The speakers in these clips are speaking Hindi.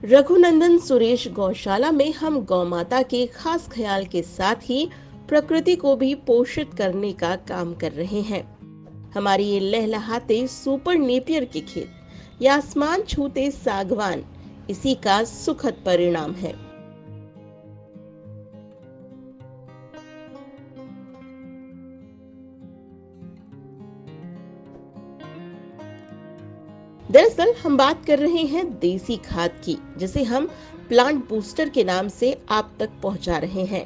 रघुनंदन सुरेश गौशाला में हम गौमाता के खास ख्याल के साथ ही प्रकृति को भी पोषित करने का काम कर रहे हैं। हमारी ये लहलहाते सुपर नेपियर के खेत या आसमान छूते सागवान इसी का सुखद परिणाम है। दरअसल हम बात कर रहे हैं देसी खाद की, जिसे हम प्लांट बूस्टर के नाम से आप तक पहुंचा रहे हैं।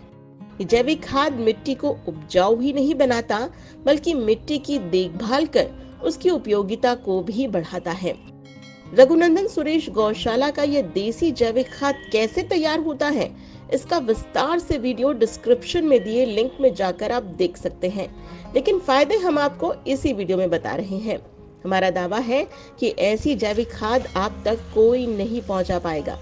ये जैविक खाद मिट्टी को उपजाऊ ही नहीं बनाता, बल्कि मिट्टी की देखभाल कर उसकी उपयोगिता को भी बढ़ाता है। रघुनंदन सुरेश गौशाला का यह देसी जैविक खाद कैसे तैयार होता है, इसका विस्तार से वीडियो डिस्क्रिप्शन में दिए लिंक में जाकर आप देख सकते हैं। लेकिन फायदे हम आपको इसी वीडियो में बता रहे हैं। हमारा दावा है कि ऐसी जैविक खाद आप तक कोई नहीं पहुंचा पाएगा।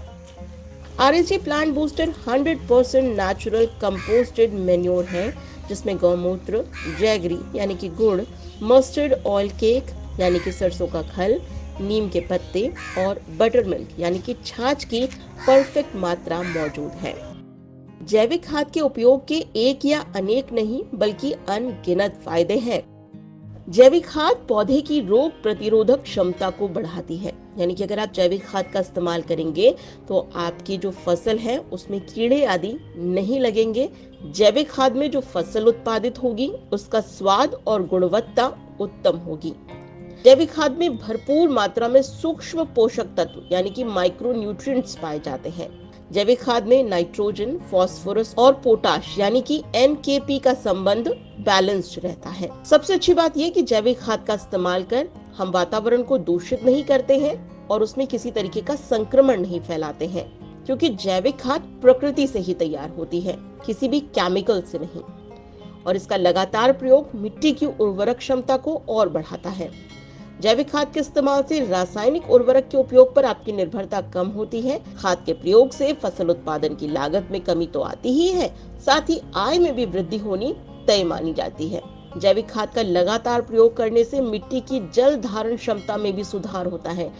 RSG plant booster 100% natural composted manure है, जिसमें गौमूत्र, जैगरी यानी कि गुड़, मस्टर्ड ऑयल केक यानी कि सरसों का खल, नीम के पत्ते और बटर मिल्क यानी कि छाछ की परफेक्ट मात्रा मौजूद है। जैविक खाद के उपयोग के एक या अनेक नहीं बल्कि अनगिनत फायदे हैं। जैविक खाद पौधे की रोग प्रतिरोधक क्षमता को बढ़ाती है, यानी कि अगर आप जैविक खाद का इस्तेमाल करेंगे तो आपकी जो फसल है उसमें कीड़े आदि नहीं लगेंगे। जैविक खाद में जो फसल उत्पादित होगी उसका स्वाद और गुणवत्ता उत्तम होगी। जैविक खाद में भरपूर मात्रा में सूक्ष्म पोषक तत्व यानी कि माइक्रो न्यूट्रिएंट्स पाए जाते हैं। जैविक खाद में नाइट्रोजन, फास्फोरस और पोटाश यानी कि NKP का संबंध बैलेंस्ड रहता है। सबसे अच्छी बात यह कि जैविक खाद का इस्तेमाल कर हम वातावरण को दूषित नहीं करते हैं और उसमें किसी तरीके का संक्रमण नहीं फैलाते हैं, क्योंकि जैविक खाद प्रकृति से ही तैयार होती है, किसी भी केमिकल से नहीं। और इसका लगातार प्रयोग मिट्टी की उर्वरक क्षमता को और बढ़ाता है। जैविक खाद के इस्तेमाल से रासायनिक उर्वरक के उपयोग पर आपकी निर्भरता कम होती है। खाद के प्रयोग से फसल उत्पादन की लागत में कमी तो आती ही है, साथ ही आय में भी वृद्धि होनी तय मानी जाती है। जैविक खाद का लगातार प्रयोग करने से मिट्टी की जल धारण क्षमता में भी सुधार होता है,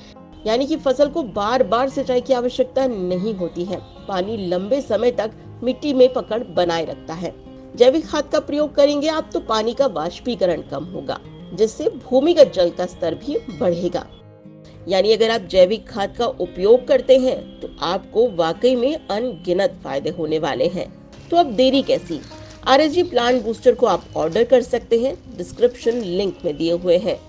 यानी कि फसल को बार बार सिंचाई की आवश्यकता नहीं होती है। पानी लंबे समय तक मिट्टी में पकड़ बनाए रखता है। जैविक खाद का प्रयोग करेंगे आप तो पानी का वाष्पीकरण कम होगा, जिससे भूमिगत जल का स्तर भी बढ़ेगा। यानी अगर आप जैविक खाद का उपयोग करते हैं तो आपको वाकई में अनगिनत फायदे होने वाले हैं। तो अब देरी कैसी? आरएसजी प्लांट बूस्टर को आप ऑर्डर कर सकते हैं, डिस्क्रिप्शन लिंक में दिए हुए हैं।